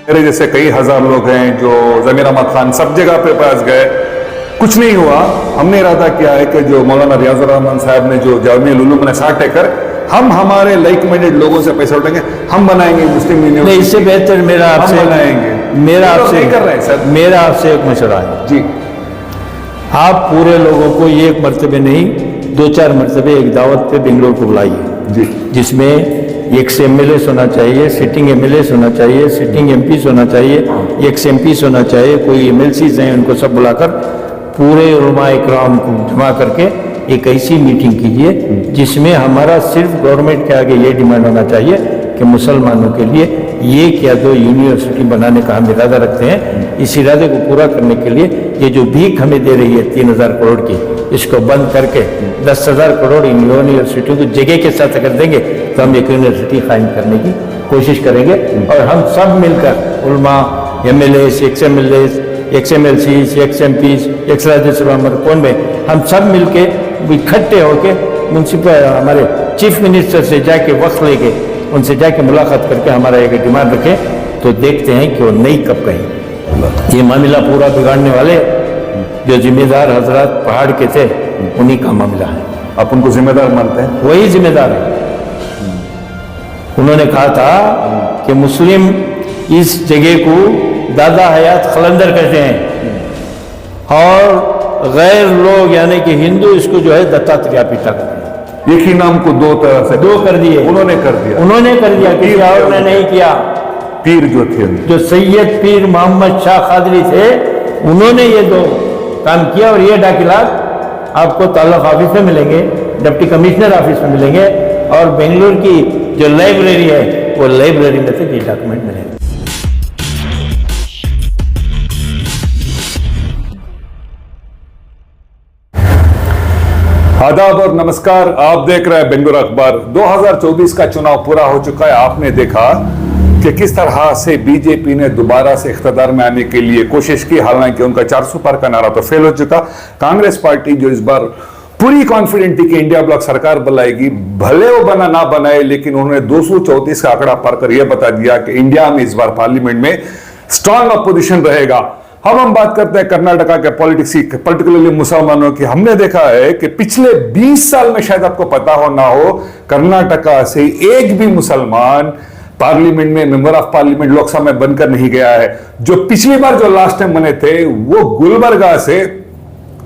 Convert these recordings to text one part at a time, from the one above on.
मेरे जैसे कई हजार लोग हैं जो जमीर अहमद खान सब जगह पे पास गए, कुछ नहीं हुआ। हमने इरादा किया है कि जो मौलाना रियाजुर रहमान साहब ने जो जामिया उलूम में 60 एकड़, हम हमारे लाइक माइंडेड लोगों से पैसा उठाएंगे, हम बनाएंगे मुस्लिम यूनिवर्सिटी। इससे बेहतर मेरा आपसे मेरा आपसे एक मशवरा है जी, आप पूरे लोगों को एक मरतबे नहीं 2-4 मरतबे एक दावत पे बेंगलोर को बुलाइए जी, जिसमें एक से एमएलए होना चाहिए, सिटिंग एमएलए होना चाहिए, सिटिंग एमपी होना चाहिए, एक से एमपी होना चाहिए, कोई एमएलसीज हैं उनको सब बुलाकर पूरे उलमा इकराम को जमा करके एक ऐसी मीटिंग कीजिए जिसमें हमारा सिर्फ गवर्नमेंट के आगे ये डिमांड होना चाहिए कि मुसलमानों के लिए एक या 2 यूनिवर्सिटी बनाने का हम इरादा रखते हैं। इस इरादे को पूरा करने के लिए ये जो भीख हमें दे रही है 3000 करोड़ की, इसको बंद करके 10,000 करोड़ इन यूनिवर्सिटियों को जगह के साथ अगर देंगे तो हम एक यूनिवर्सिटी कायम करने की कोशिश करेंगे। और हम सब मिलकर उलमा, एमएलए, एक्सएमएलसी, एक्सएमपीज, एक्स राज्यसभा कौन में हम सब मिलके इकट्ठे होके म्यूनसिपल हमारे चीफ मिनिस्टर से जाके वक्त लेके उनसे जाके मुलाकात करके हमारा एक डिमांड रखें तो देखते हैं कि वो नहीं कब कहें। ये मामला पूरा बिगाड़ने वाले जो जिम्मेदार हजरात पहाड़ के थे उन्हीं का मामला है। आप उनको जिम्मेदार मानते हैं? वही जिम्मेदार है। उन्होंने कहा था कि मुस्लिम इस जगह को दादा हयात खलंदर कहते हैं और गैर लोग यानी कि हिंदू इसको जो है दत्तात्रेय पीटा करते हैं। एक ही नाम को दो तरह से दो कर दिए, उन्होंने कर दिया, किसी और ने नहीं किया। पीर जो थे, जो सैयद पीर मोहम्मद शाह कादरी थे, उन्होंने ये 2 काम किया। और ये दाखिलात आपको ताल्लुक ऑफिस में मिलेंगे, डिप्टी कमिश्नर ऑफिस में मिलेंगे और बेंगलुरु की जो लाइब्रेरी है वो लाइब्रेरी में से ये डॉक्यूमेंट मिलेंगे। आदाब और नमस्कार, आप देख रहे हैं बेंगलुरु अखबार। 2024 का चुनाव पूरा हो चुका है। आपने देखा कि किस तरह से बीजेपी ने दोबारा से इख्तियार में आने के लिए कोशिश की, हालांकि उनका 400 पार का नारा तो फेल हो चुका। कांग्रेस पार्टी जो इस बार पूरी कॉन्फिडेंट थी कि इंडिया ब्लॉक सरकार बनाएगी, भले वो बना ना बनाए, लेकिन उन्होंने 234 का आंकड़ा पार कर यह बता दिया कि इंडिया में इस बार पार्लियामेंट में स्ट्रांग अपोजिशन रहेगा। अब हम बात करते हैं कर्नाटका के पॉलिटिक्स की, पर्टिकुलरली मुसलमानों की। हमने देखा है कि पिछले 20 साल में, शायद आपको पता हो ना हो, कर्नाटका से एक भी मुसलमान पार्लियामेंट में मेंबर ऑफ पार्लियामेंट लोकसभा में बनकर नहीं गया है। जो पिछली बार जो लास्ट टाइम बने थे वो गुलबर्गा से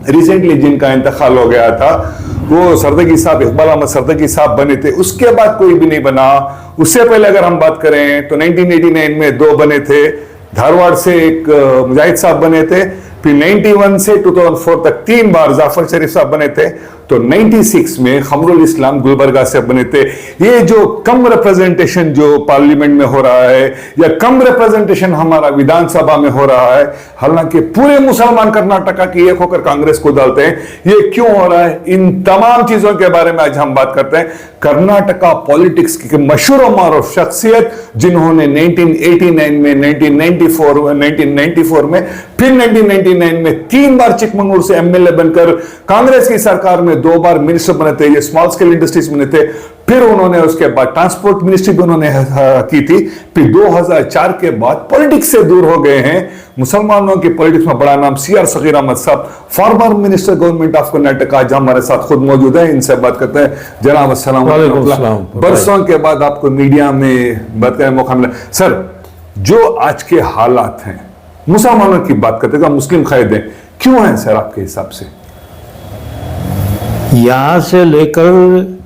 रिसेंटली जिनका इंतकाल हो गया था, वो सरदगी साहब, इकबाल अहमद सरदगी साहब बने थे। उसके बाद कोई भी नहीं बना। उससे पहले अगर हम बात करें तो 1989 में 2 बने थे, धारवाड़ से एक मुजाहिद साहब बने थे, फिर 91 से 2004 तक 3 बार जाफर शरीफ साहब बने थे, तो 96 में खमरुल इस्लाम गुलबर्गा से बने थे। ये जो कम रिप्रेजेंटेशन जो पार्लियामेंट में हो रहा है या कम रिप्रेजेंटेशन हमारा विधानसभा में हो रहा है, हालांकि पूरे मुसलमान कर्नाटका की एक होकर कांग्रेस को डालते हैं, ये क्यों हो रहा है? इन तमाम चीजों के बारे में आज हम बात करते हैं। कर्नाटका पॉलिटिक्स की मशहूर और मारूफ शख्सियत जिन्होंने 1989 में, 1994 में, फिर 1999 में 3 बार चिकमंगलूर से एमएलए बनकर कांग्रेस की सरकार में 2 बार मिनिस्टर बने थे, ये स्मॉल स्केल इंडस्ट्रीज बने थे। फिर उन्होंने उसके बाद ट्रांसपोर्ट मिनिस्ट्री भी उन्होंने की थी। फिर 2004 के बाद पॉलिटिक्स से दूर हो गए हैं। मुसलमानों की पॉलिटिक्स में बड़ा नाम सीआर सगीर अहमद साहब, former minister government of Karnataka, आज हमारे साथ खुद मौजूद है। इनसे बात करते हैं। जनाब अस्सलाम वालेकुम। बरसों के बाद आपको मीडिया में बात करने का मौका मिला। सर, जो आज के हालात हैं, मुसलमानों की बात करते हैं, मुस्लिम कायदे क्यों हैं सर आपके हिसाब से? यहां से लेकर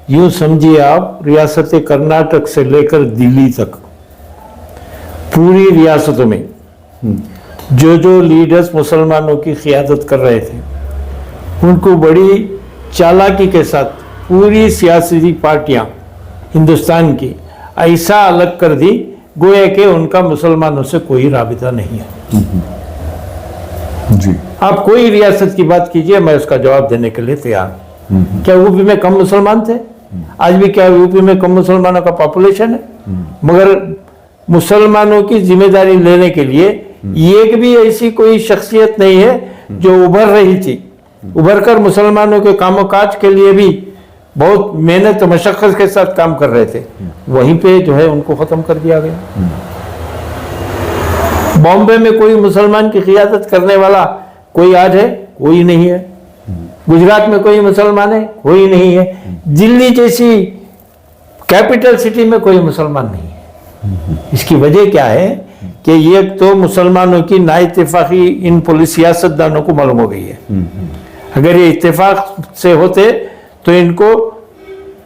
यूं समझिए आप, रियासत कर्नाटक से लेकर दिल्ली तक पूरी रियासतों में जो जो लीडर्स मुसलमानों की क़ियादत कर रहे थे, उनको बड़ी चालाकी के साथ पूरी सियासी पार्टियां हिंदुस्तान की ऐसा अलग कर दी गोया कि उनका मुसलमानों से कोई राबिता नहीं है। जी, आप कोई रियासत की बात कीजिए, मैं उसका जवाब देने के लिए तैयार हूं। क्या यूपी में कम मुसलमान थे? आज भी क्या यूपी में कम मुसलमानों का पॉपुलेशन है? मगर मुसलमानों की जिम्मेदारी लेने के लिए एक भी ऐसी कोई शख्सियत नहीं है जो उभर रही थी, उभर कर मुसलमानों के कामकाज के लिए भी बहुत मेहनत मशक्कत के साथ काम कर रहे थे। वहीं पे जो है उनको खत्म कर दिया गया। बॉम्बे में कोई मुसलमान की क़ियादत करने वाला कोई आज है? कोई नहीं है। गुजरात में कोई मुसलमान है? कोई नहीं है। दिल्ली जैसी कैपिटल सिटी में कोई मुसलमान नहीं है। इसकी वजह क्या है कि ये तो मुसलमानों की नाइत्तेफाकी इन पुलिस सियासतदानों को मालूम हो गई है। अगर ये इत्तेफाक से होते तो इनको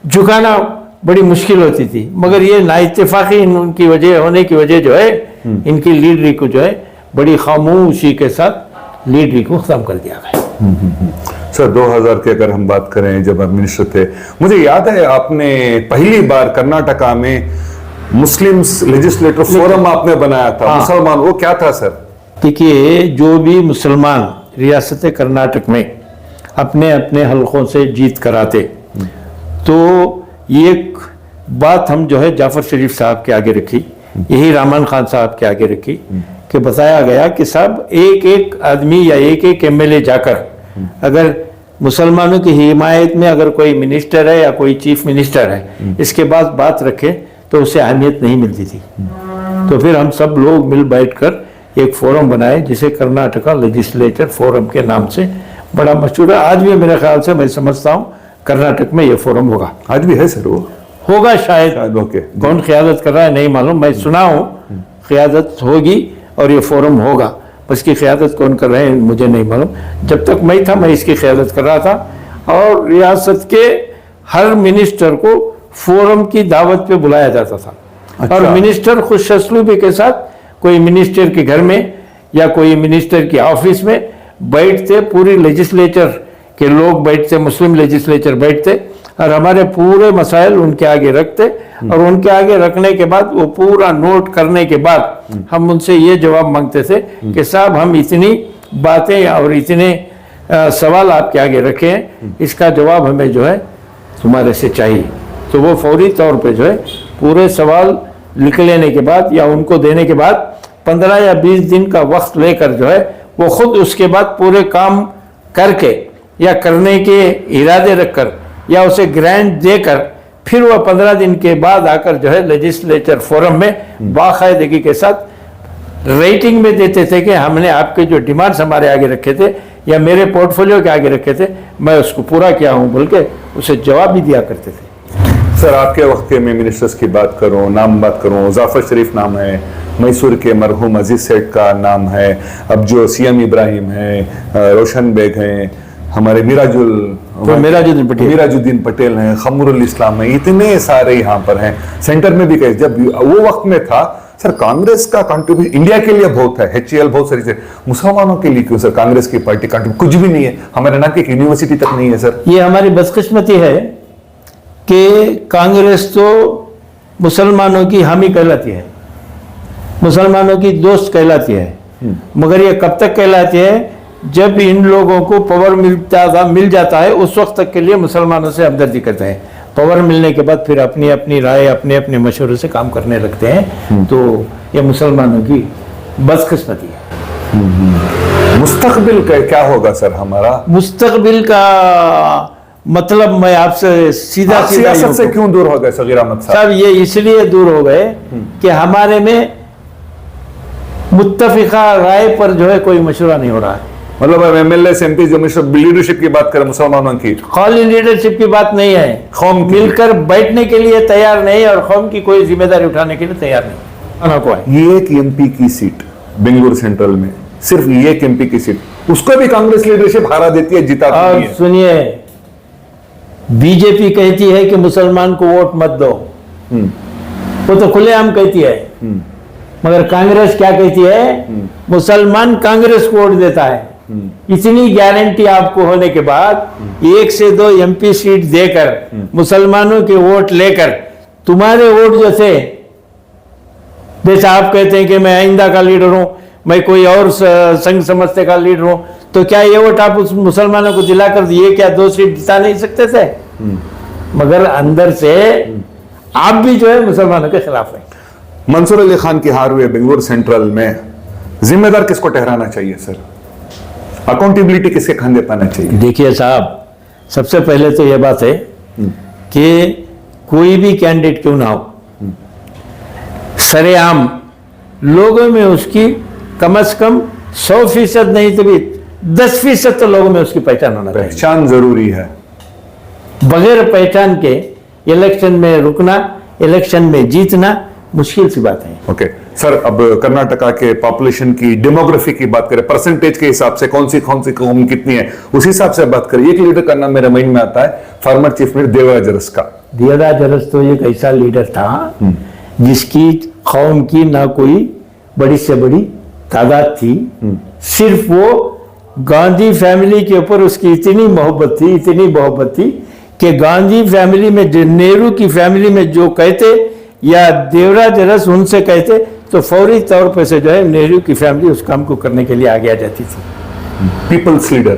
झुकाना बड़ी मुश्किल होती थी, मगर ये नाइत्तेफाकी इनकी वजह होने की वजह जो है, इनकी लीडरी को जो है बड़ी खामोशी के साथ लीडरी को खत्म कर दिया गया। सर 2000 की अगर हम बात करें, जब आप मिनिस्टर थे, मुझे याद है आपने पहली बार कर्नाटका में मुस्लिम लेजिस्लेटिव फोरम आपने बनाया था। हाँ। मुसलमान, वो क्या था सर? देखिए, जो भी मुसलमान रियासत कर्नाटक में अपने अपने हलकों से जीत कराते, तो एक बात हम जो है जाफर शरीफ साहब के आगे रखी, यही रामान खान साहब के आगे रखी कि बताया गया कि साहब एक एक आदमी या एक एक एमएलए जाकर अगर मुसलमानों की हिमायत में अगर कोई मिनिस्टर है या कोई चीफ मिनिस्टर है, इसके बाद बात रखे तो उसे अहमियत नहीं मिलती थी। तो फिर हम सब लोग मिल बैठकर एक फोरम बनाए जिसे कर्नाटका लेजिस्लेचर फोरम के नाम से बड़ा मशहूर है। आज भी मेरे ख्याल से, मैं समझता हूँ, कर्नाटक में ये फोरम होगा। आज भी है सर? वो होगा शायद। ओके। कौन क़ियादत कर रहा है नहीं मालूम, मैं सुना हूँ क़ियादत होगी और ये फोरम होगा। बस की क़ियादत कौन कर रहे हैं मुझे नहीं मालूम। जब तक मैं था, मैं इसकी क़ियादत कर रहा था और रियासत के हर मिनिस्टर को फोरम की दावत पे बुलाया जाता था। अच्छा। और मिनिस्टर खुशअस्लूबी के साथ कोई मिनिस्टर के घर में या कोई मिनिस्टर की ऑफिस में बैठते, पूरी लेजिस्लेचर के लोग बैठते, मुस्लिम लेजिस्लेचर बैठते और हमारे पूरे मसाइल उनके आगे रखते, और उनके आगे रखने के बाद वो पूरा नोट करने के बाद हम उनसे ये जवाब मांगते थे कि साहब, हम इतनी बातें और इतने सवाल आपके आगे रखे हैं, इसका जवाब हमें जो है तुम्हारे से चाहिए। तो वो फौरी तौर पे जो है पूरे सवाल लिख लेने के बाद या उनको देने के बाद 15 या 20 दिन का वक्त लेकर जो है वो खुद उसके बाद पूरे काम करके या करने के इरादे रखकर या उसे ग्रांट देकर फिर वह 15 दिन के बाद आकर जो है लेजिस्लेचर फोरम में बाकायदगी के साथ रेटिंग में देते थे कि हमने आपके जो डिमांड्स हमारे आगे रखे थे या मेरे पोर्टफोलियो के आगे रखे थे, मैं उसको पूरा किया हूँ बोल के उसे जवाब भी दिया करते थे। सर आपके वक्त के मैं मिनिस्टर्स की बात करूं, बात करूं, जाफर शरीफ नाम है, मैसूर के मरहूम अजीज सेठ का नाम है, अब जो सीएम इब्राहिम है, रोशन बेग हैं, हमारे मिराजुद्दीन पटेल हैं, खमरुल इस्लाम है, इतने सारे यहाँ पर हैं। सेंटर में भी कहे, जब वो वक्त में था सर, कांग्रेस का कंट्रीब्यूशन इंडिया के लिए बहुत है, HCL बहुत सारी चीजें, मुसलमानों के लिए क्यों सर कांग्रेस की पार्टी कंट्रीब्यूशन कुछ भी नहीं है? हमारे नाम की एक यूनिवर्सिटी तक नहीं है सर। ये हमारी बदकिस्मती है कि कांग्रेस तो मुसलमानों की हामी कहलाती है, मुसलमानों की दोस्त कहलाती है, मगर ये कब तक कहलाती है? जब इन लोगों को पावर मिल जाता है, उस वक्त तक के लिए मुसलमानों से हमदर्दी करते हैं। पावर मिलने के बाद फिर अपनी अपनी राय, अपने अपने मशवरे से काम करने लगते हैं। तो ये मुसलमानों की बदकिस्मती है। मुस्तकबिल क्या होगा सर हमारा? मुस्तकबिल का मतलब मैं आपसे सीधा सियासत से क्यों दूर हो गए सगीर अहमद साहब? ये इसलिए दूर हो गए कि हमारे में मुत्तफिका राय पर जो है कोई मशवरा नहीं हो रहा है। मतलब MLA MP जो लीडरशिप की बात करें, मुसलमानों की खाली लीडरशिप की बात नहीं है, कौम मिलकर बैठने के लिए तैयार नहीं और कौम की कोई जिम्मेदारी उठाने के लिए तैयार नहीं। ये एक MP की सीट बेंगलुरु सेंट्रल में, सिर्फ ये एक MP की सीट, उसको भी कांग्रेस लीडरशिप हारा देती है, जिताती है। सुनिए, बीजेपी कहती है कि मुसलमान को वोट मत दो, वो तो खुलेआम कहती है, मगर कांग्रेस क्या कहती है? मुसलमान कांग्रेस को वोट देता है। इतनी गारंटी आपको होने के बाद 1 से 2 MP सीट देकर मुसलमानों के वोट लेकर तुम्हारे वोट जो थे, जैसे आप कहते हैं कि मैं आइंदा का लीडर हूं, मैं कोई और संघ समझते का लीडर हूं, तो क्या ये वोट आप उस मुसलमानों को दिलाकर दिए? क्या 2 सीट जिता नहीं सकते थे? मगर अंदर से आप भी जो है मुसलमानों के खिलाफ है। मंसूर अली खान की हार हुए बेंगलुरु सेंट्रल में जिम्मेदार किसको ठहराना चाहिए सर? अकाउंटेबिलिटी किसके खाने पाना चाहिए? देखिए साहब, सबसे पहले तो यह बात है कि कोई भी कैंडिडेट क्यों ना हो, सरेआम लोगों में उसकी कम से कम 100% नहीं तो भी 10% तो लोगों में उसकी पहचान होना चाहिए। पहचान जरूरी है। बगैर पहचान के इलेक्शन में रुकना, इलेक्शन में जीतना मुश्किल सी बात है। ओके सर, अब कर्नाटका के पॉपुलेशन की, डेमोग्राफी की बात करें, परसेंटेज के हिसाब से कौन सी कौम कितनी है, उस हिसाब से बात करें। एक लीडर का नाम मेरे माइंड में आता है, फॉर्मर चीफ मिनिस्टर देवराज अरस का। देवराज अरस तो एक ऐसा लीडर था जिसकी कौम की ना कोई बड़ी से बड़ी तादाद थी, सिर्फ वो गांधी फैमिली के ऊपर उसकी इतनी मोहब्बत थी कि गांधी फैमिली में जो, नेहरू की फैमिली में जो कहते या देवराज अरस उनसे कहते तो फौरी तौर पर से जो है नेहरू की फैमिली उस काम को करने के लिए आगे आ जाती थी। People's leader,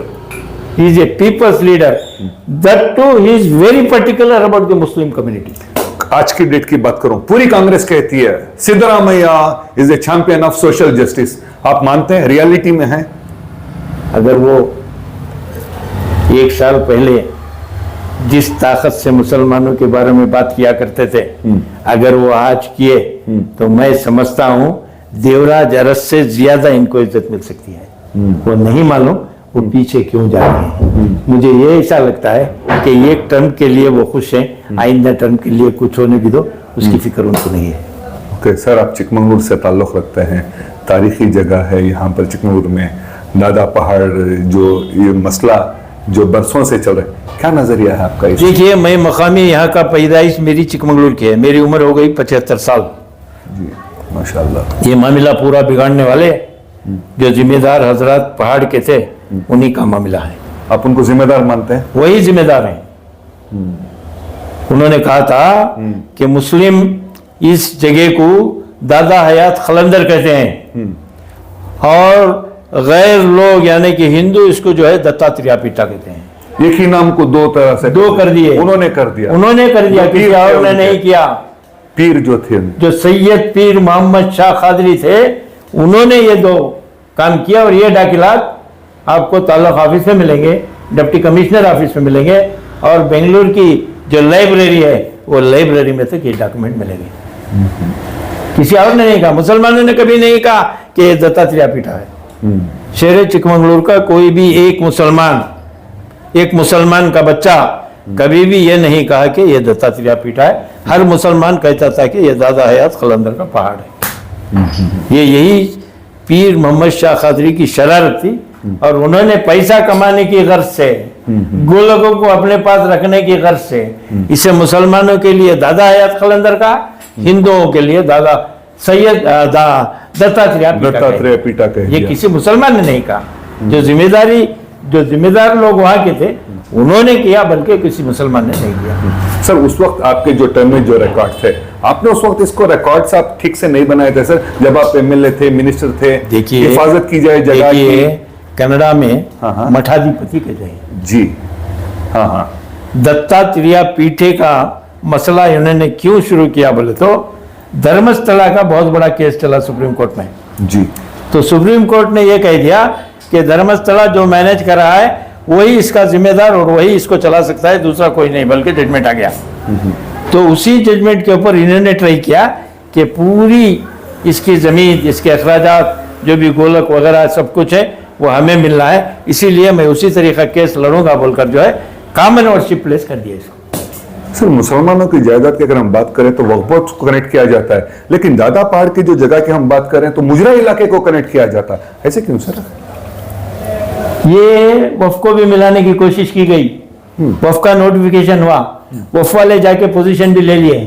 he is a people's leader, that too he is very particular about the Muslim community. आज की डेट की बात करूं, पूरी कांग्रेस कहती है Siddaramaiah is a champion of social justice. आप मानते हैं रियलिटी में है? अगर वो 1 साल पहले जिस ताकत से मुसलमानों के बारे में बात किया करते थे, अगर वो आज किए तो मैं समझता हूं देवराज अरस से ज्यादा इनको इज्जत मिल सकती है। वो नहीं मालूम वो पीछे क्यों जा रहे हैं। मुझे ये ऐसा लगता है कि एक टर्म के लिए वो खुश हैं, आइंदा टर्म के लिए कुछ होने भी दो, उसकी फिक्र उनको नहीं है। ओके सर, आप चिकमंगलूर से ताल्लुक रखते हैं, तारीखी जगह है यहाँ पर चिकमंगलूर में, दादा पहाड़, जो ये मसला जो बरसों से चल रहा है, क्या नजरिया है आपका? देखिए, मैं मकामी यहाँ का पैदाइश मेरी चिकमंगलूर की है, मेरी उम्र हो गई 75 साल जी, माशाल्लाह। ये मामला पूरा बिगाड़ने वाले जो जिम्मेदार हजरत पहाड़ के थे उन्हीं का मामला है। आप उनको जिम्मेदार मानते हैं? वही जिम्मेदार हैं। उन्होंने कहा था कि मुस्लिम इस जगह को दादा हयात खलंदर कहते हैं और गैर लोग यानी कि हिंदू इसको जो है दत्तात्रेय पीठा कहते हैं। एक ही नाम को दो तरह से कर दिए। उन्होंने कर दिया, किसी और ने नहीं किया। पीर जो थे, जो सैयद पीर मोहम्मद शाह कादरी थे, उन्होंने ये 2 काम किया। और ये डाकिलात आपको ताल्लुक ऑफिस में मिलेंगे, डिप्टी कमिश्नर ऑफिस में मिलेंगे और बेंगलुरु की जो लाइब्रेरी है वो लाइब्रेरी में तक ये डॉक्यूमेंट मिलेंगे। किसी और ने नहीं कहा, मुसलमानों ने कभी नहीं कहा कि ये दत्तात्रेय पीठा है। शहर चिकमंगलूर का कोई भी एक मुसलमान का बच्चा कभी भी ये नहीं कहा कि ये दत्तात्रेय पीठा है। हर मुसलमान कहता था कि ये दादा हयात खलंदर का पहाड़ है। यही पीर मोहम्मद शाह कादरी की शरारत थी और उन्होंने पैसा कमाने की गर्ज से, गोलकों को अपने पास रखने की गर्ज से इसे मुसलमानों के लिए दादा हयात खलंदर का, हिंदुओं के लिए दादा सैयद दत्तात्रेय पीठा कह। ये किसी मुसलमान ने नहीं कहा। जो जिम्मेदार लोग वहां के थे उन्होंने किया, बल्कि किसी मुसलमान ने नहीं किया। सर, उस वक्त आपके जो टर्म में जो रिकॉर्ड थे, आपने उस वक्त इसको रिकॉर्ड्स आप ठीक से नहीं बनाए थे सर, जब आप एमएलए थे, मिनिस्टर थे। देखिए, हिफाजत की जाए जगह की। कनाडा में मठाधिपति कहते हैं जी, हाँ, दत्तात्रेय पीठे का मसला इन्होंने क्यों शुरू किया बोले तो धर्मस्थला का बहुत बड़ा केस चला सुप्रीम कोर्ट में जी। तो सुप्रीम कोर्ट ने यह कह दिया कि धर्मस्थला जो मैनेज कर रहा है वही इसका जिम्मेदार और वही इसको चला सकता है, दूसरा कोई नहीं, बल्कि जजमेंट आ गया। तो उसी जजमेंट के ऊपर इन्होंने ट्राई किया कि पूरी इसकी जमीन, इसके अखराजात, जो भी गोलक वगैरह सब कुछ है वो हमें मिलना है, इसीलिए मैं उसी तरीका केस लड़ूंगा बोलकर जो है कॉमन ओनरशिप प्लेस कर दिया इसको। सर, मुसलमानों की जायदाद की अगर हम बात करें तो वक्फ बोर्ड को कनेक्ट किया जाता है, लेकिन दादा पहाड़ की जो जगह की हम बात करें तो मुजरा इलाके को कनेक्ट किया जाता है, ऐसे क्यों सर? ये वक्फ को भी मिलाने की कोशिश की गई, वक्फ का नोटिफिकेशन हुआ, वक्फ वाले जाके पोजीशन भी ले लिए,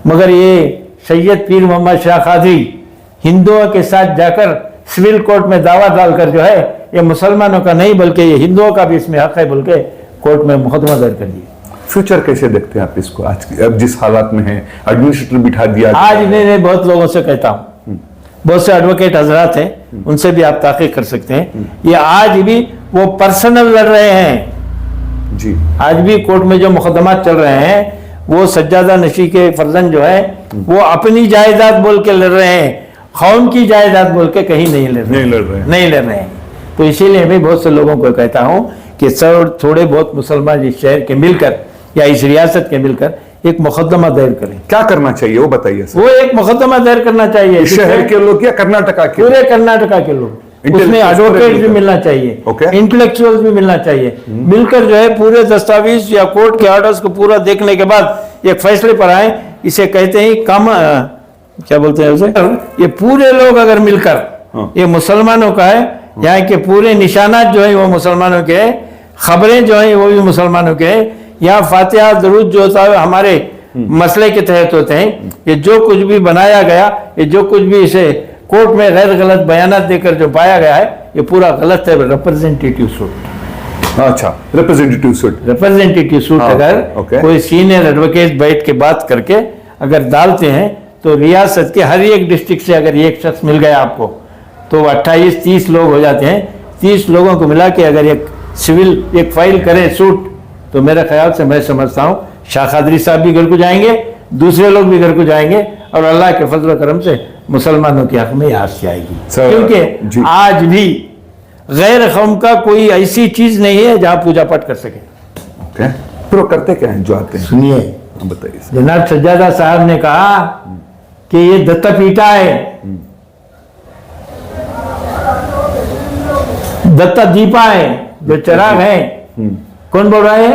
मगर ये सैयद पीर मोहम्मद शाह कादरी हिंदुओं के साथ जाकर सिविल कोर्ट में दावा डालकर जो है ये मुसलमानों का नहीं बल्कि ये हिंदुओं का भी इसमें हक है बोल के कोर्ट में मुकदमा दर्ज कर दिया। फ्यूचर कैसे देखते हैं आप इसको? आज अब जिस हालात में है, एडमिनिस्ट्रेटर बिठा दिया। आज मैं बहुत लोगों से कहता हूँ, बहुत से एडवोकेट हजरात हैं, उनसे भी आप ताक़ीद कर सकते हैं, ये आज भी वो पर्सनल लड़ रहे हैं जी। आज भी कोर्ट में जो मुकदमात चल रहे हैं वो सज्जादा नशी के फर्जन जो है वो अपनी जायदाद बोल के लड़ रहे हैं, कौम की जायदाद बोल के कहीं नहीं लड़ रहे हैं। तो इसीलिए मैं बहुत से लोगों को कहता हूँ कि सर थोड़े बहुत मुसलमान इस शहर के मिलकर या इस रियासत के मिलकर एक मुकदमा दायर करें। क्या करना चाहिए वो बताइए सर। वो एक मुकदमा दायर करना चाहिए इस शहर के लोग या कर्नाटका के? पूरे कर्नाटका के लोग, उसमें एडवोकेट भी मिलना चाहिए, इंटेलेक्चुअल भी मिलना चाहिए, मिलकर जो है पूरे दस्तावेज या कोर्ट के ऑर्डर्स को पूरा देखने के बाद एक फैसले पर आए। इसे कहते हैं क्या बोलते हैं उसे, ये पूरे लोग अगर मिलकर, ये मुसलमानों का है, यहाँ के पूरे निशानात जो है वो मुसलमानों के है, खबरें जो है वो भी मुसलमानों के है, यहाँ फातिहा दरूद जो होता है हमारे मसले के तहत होते हैं। ये जो कुछ भी बनाया गया, ये जो कुछ भी इसे कोर्ट में गैर गलत बयानात देकर जो पाया गया है, ये पूरा गलत है। रिप्रेजेंटेटिव सूट, अच्छा रिप्रेजेंटेटिव सूट, रिप्रेजेंटेटिव सूट अगर कोई सीनियर एडवोकेट बैठ के बात करके अगर डालते हैं तो रियासत के हर एक डिस्ट्रिक्ट से अगर एक शख्स मिल गया आपको तो 28-30 लोग हो जाते हैं। 30 लोगों को मिला के अगर एक सिविल एक फाइल करे सूट, तो मेरे ख्याल से मैं समझता हूँ शाह कादरी साहब भी घर को जाएंगे, दूसरे लोग भी घर को जाएंगे, और अल्लाह के फजल करम से मुसलमानों के हक में आस आएगी। क्योंकि आज भी गैर कौम का कोई ऐसी चीज नहीं है जहां पूजा पाठ कर सके। तो करते क्या हैं जो आते हैं? सुनिए, बताइए। जनाब सज्जादा साहब ने कहा कि ये दत्ता पीटा है, दत्ता दीपा है, जो चिराग है। कौन बोल रहा है?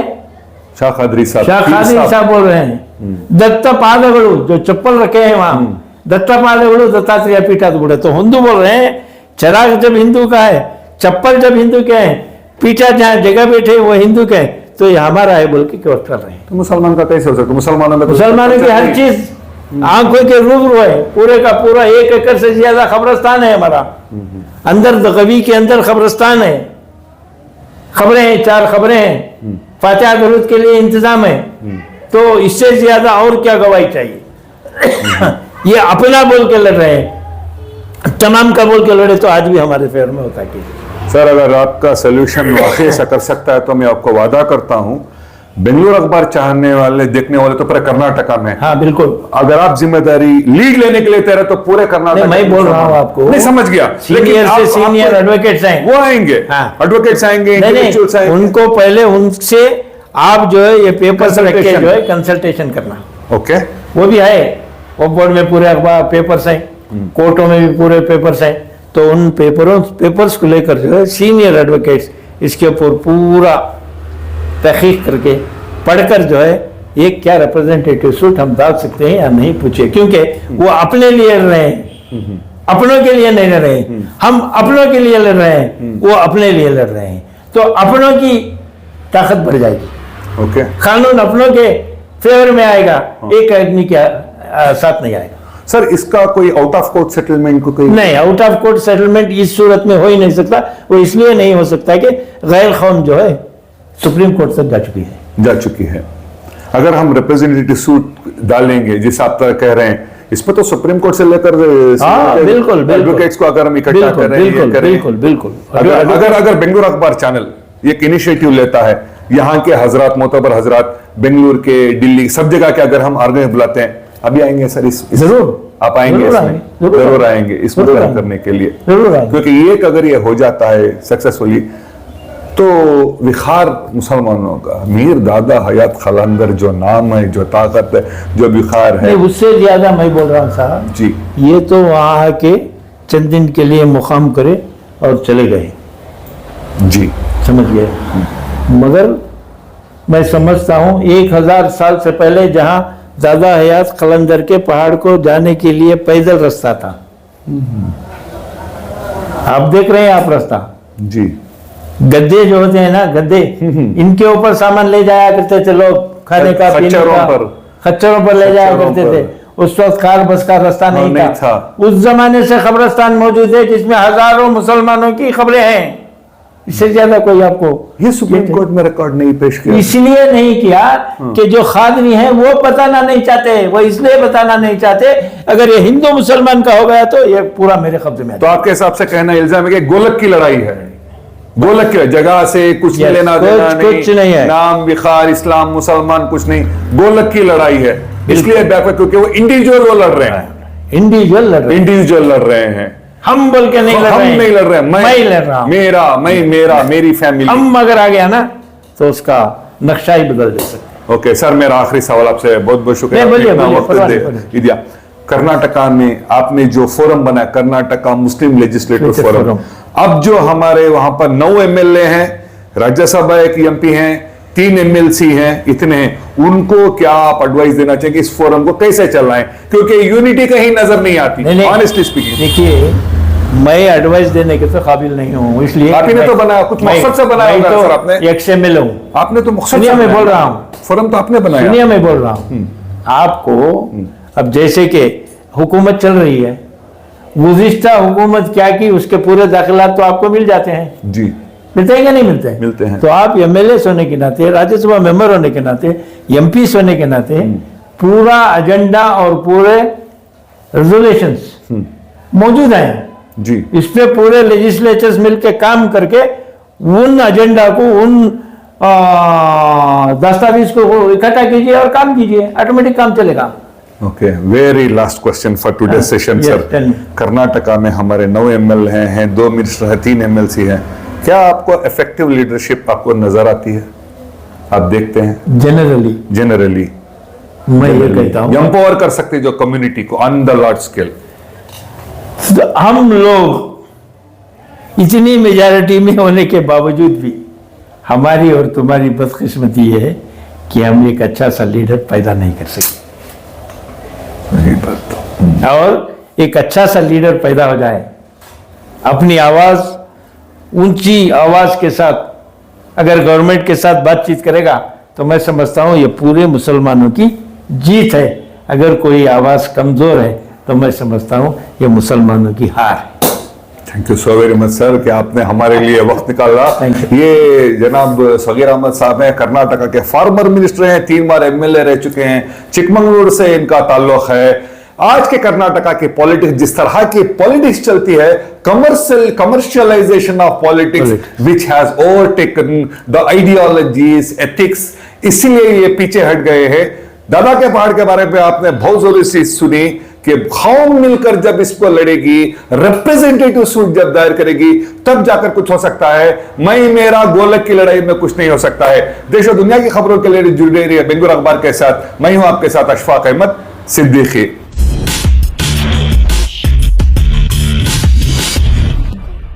शाह कादरी साहब। शाह कादरी साहब बोल रहे हैं। दत्ता पादगड़ू जो चप्पल रखे हैं वहां, दत्ता पादगड़ू दत्तात्रेय पीटा तो बोले, तो हिंदू बोल रहे हैं चिराग जब हिंदू का है, चप्पल जब हिंदू के हैं, पीटा जहां जगह बैठे वो हिंदू के, तो ये हमारा है बोल के क्यों कर रहे हैं? तो मुसलमान का कैसे हो सकता? मुसलमानों की हर चीज आंखों के रूबरू है। पूरे का पूरा 1 एकड़ से ज्यादा कब्रिस्तान है हमारा, अंदर दगवी के अंदर कब्रिस्तान है, खबरें हैं, 4 खबरें हैं, फातिहा दरूद के लिए इंतजाम है। तो इससे ज्यादा और क्या गवाही चाहिए? ये अपना बोल के लड़ रहे हैं, तमाम का बोल के लड़े तो आज भी हमारे फेवर में होता कि सर अगर आपका सोल्यूशन वाकई ऐसा कर सकता है तो मैं आपको वादा करता हूं बेंगलुरु अखबार चाहने वाले देखने वाले तो पूरे कर्नाटका में। हाँ बिल्कुल, अगर आप जिम्मेदारी लीड लेने के लिए तैयार तो पूरे कर्नाटका। मैं बोल रहा हूँ आपको, नहीं समझ गया, सीनियर से सीनियर एडवोकेट्स आएंगे, वो आएंगे, एडवोकेट्स आएंगे, उनको पहले उनसे आप जो है ये पेपर रख के जो है कंसल्टेशन करना। ओके, वो भी है, वो बोर्ड में पूरे अखबार पेपर्स हैं, कोर्टों में भी पूरे पेपर्स हैं, तो उन पेपर्स को लेकर जो है सीनियर एडवोकेट्स इसके ऊपर पूरा तहकीक करके पढ़कर जो है एक क्या रिप्रेजेंटेटिव सूट हम डाल सकते हैं या नहीं पूछे, क्योंकि वो अपने लिए लड़ रहे हैं, अपनों के लिए नहीं लड़ रहे हैं। हम अपनों के लिए लड़ रहे हैं, वो अपने लिए लड़ रहे हैं, तो अपनों की ताकत बढ़ जाएगी। ओके, कानून अपनों के फेवर में आएगा, एक आदमी के साथ नहीं आएगा। सर इसका कोई आउट ऑफ कोर्ट सेटलमेंट को कोई नहीं, आउट ऑफ कोर्ट सेटलमेंट इस सूरत में हो ही नहीं सकता। वो इसलिए नहीं हो सकता कि गैर कौम जो है सुप्रीम कोर्ट तक जा चुकी है। अगर हम रिप्रेजेंटेटिव सूट डालेंगे जिस आप कह रहे हैं, इसमें तो सुप्रीम कोर्ट से लेकर बिल्कुल एडवोकेट्स को अगर हम इकट्ठा कर रहे हैं, बिल्कुल। अगर बेंगलुरु अखबार चैनल एक इनिशिएटिव लेता है, यहाँ के हजरात मोतबर हजरात बेंगलुरु के, दिल्ली, सब जगह के अगर हम आर्गेनाइज बुलाते हैं, अभी आएंगे सर? जरूर आप आएंगे, जरूर आएंगे इसमें करने के लिए, क्योंकि एक अगर ये हो जाता है सक्सेसफुली तो विखार मुसलमानों का, मीर दादा हयात खलांदर जो नाम है, जो ताकत है, जो विखार है, उससे ज्यादा मैं बोल रहा हूँ साहब जी, ये तो वहाँ के चंद दिन के लिए मुकाम करे और चले गए जी, समझ गए। मगर मैं समझता हूँ 1000 साल से पहले जहाँ दादा हयात खलंदर के पहाड़ को जाने के लिए पैदल रास्ता था, आप देख रहे हैं आप रास्ता जी, गद्दे जो होते हैं ना, गद्दे, इनके ऊपर सामान ले जाया करते थे लोग, खाने का पीने का, खच्चरों पर ले जाया करते थे। उस वक्त कार बस का रास्ता नहीं था। उस जमाने से कब्रिस्तान मौजूद है जिसमें हजारों मुसलमानों की खबरें हैं। इससे ज्यादा कोई आपको ये सुप्रीम कोर्ट में रिकॉर्ड नहीं पेश किया, इसलिए नहीं किया कि जो खादनी है वो बताना नहीं चाहते, वो इसलिए बताना नहीं चाहते अगर ये हिंदू मुसलमान का हो गया तो ये पूरा मेरे कब्जे में। तो आपके हिसाब से कहना इल्जाम है कि गोलक की लड़ाई है, गोलक की जगह से कुछ लेना देना कुछ नहीं है, नाम विखार इस्लाम मुसलमान कुछ नहीं, गोलक की लड़ाई है। इसलिए क्योंकि वो इंडिविजुअल वो लड़ रहे हैं, इंडिविजुअल लड़ रहे हैं, हम बोल के नहीं लड़ रहे हैं, हम नहीं लड़ रहे हैं, मैं लड़ रहा हूं, मेरा, मेरी फैमिली। हम अगर आ गया ना तो उसका नक्शा ही बदल दे सकते। ओके सर, मेरा आखिरी सवाल आपसे, बहुत बहुत शुक्रिया नहीं, बोलिए, आपने इतना बोलिए, वक्त परवाह दे नहीं, दिया। कर्नाटका में आपने जो फोरम बनाया, कर्नाटका मुस्लिम लेजिस्लेटिव फोरम, अब जो हमारे वहां पर 9 एमएलए हैं, राज्यसभा एक एमपी हैं, 3 एमएलसी हैं, इतने हैं, उनको क्या आप एडवाइस देना चाहिए इस फोरम को कैसे चलाएं, क्योंकि यूनिटी कहीं नजर नहीं आती, ऑनेस्टली स्पीकिंग। देखिए, मैं एडवाइस देने के तो काबिल नहीं हूँ, इसलिए आप ही ने तो बनाया, कुछ मकसद से बनाया होगा सर आपने। तो XML हूँ, आपने तो मकसद सुनिए से मैं बनाया बोल ना। रहा हूँ, फोरम तो आपने बनाया। सुनिए मैं बोल रहा हूँ आपको। अब जैसे कि हुकूमत चल रही है, गुज़िश्ता हुकूमत क्या की, उसके पूरे दाखिलात तो आपको मिल जाते हैं, जी मिलते हैं क्या नहीं मिलते हैं? मिलते हैं। तो आप MLA होने के नाते, राज्यसभा मेंबर होने के नाते, MP होने के नाते पूरा एजेंडा और पूरे रेजोल्यूशंस मौजूद हैं जी इस पे, पूरे लेजिस्लेचर्स मिलकर काम करके उन एजेंडा को, उन दस्तावेज को इकट्ठा कीजिए और काम कीजिए, ऑटोमेटिक काम चलेगा। Okay, very last question for today session yes, sir. tell me. Karnataka में हमारे 9 एमएल हैं, 2 मिनिस्टर हैं, 3 एमएलसी हैं, क्या आपको इफेक्टिव लीडरशिप आपको नजर आती है? आप देखते हैं जनरली मैं ये कहता हूँ, एम्पावर कर सकते जो कम्युनिटी को ऑन द लार्ज स्केल। हम लोग इतनी मेजॉरिटी में होने के बावजूद भी हमारी और तुम्हारी बदकिस्मती है कि हम एक अच्छा सा लीडर पैदा नहीं कर सके, और एक अच्छा सा लीडर पैदा हो जाए, अपनी आवाज, ऊंची आवाज के साथ अगर गवर्नमेंट के साथ बातचीत करेगा तो मैं समझता हूं ये पूरे मुसलमानों की जीत है। अगर कोई आवाज कमजोर है तो मैं समझता हूं ये मुसलमानों की हार है। Thank you so very much sir कि आपने हमारे लिए वक्त निकाला। Thank ये जनाब सगीर अहमद साहब हैं, कर्नाटका के फार्मर मिनिस्टर हैं, 3 बार एमएलए रह चुके हैं, चिकमंगलूर से इनका ताल्लुक है। आज के कर्नाटका की पॉलिटिक्स, जिस तरह की पॉलिटिक्स चलती है, commercialisation of politics which has overtaken the ideologies, ethics, इसीलिए ये पीछे हट गए हैं। दादा के पहाड़ के बारे में आपने बहुत जरूरी चीज सुनी कि कौम मिलकर जब इसको लड़ेगी, रिप्रेजेंटेटिव सूट जब दायर करेगी, तब जाकर कुछ हो सकता है। मैं मेरा गोलक की लड़ाई में कुछ नहीं हो सकता है। देश और दुनिया की खबरों के लिए जुड़े रहिए बेंगुर अखबार के साथ। मैं हूं आपके साथ अशफाक अहमद सिद्दीकी।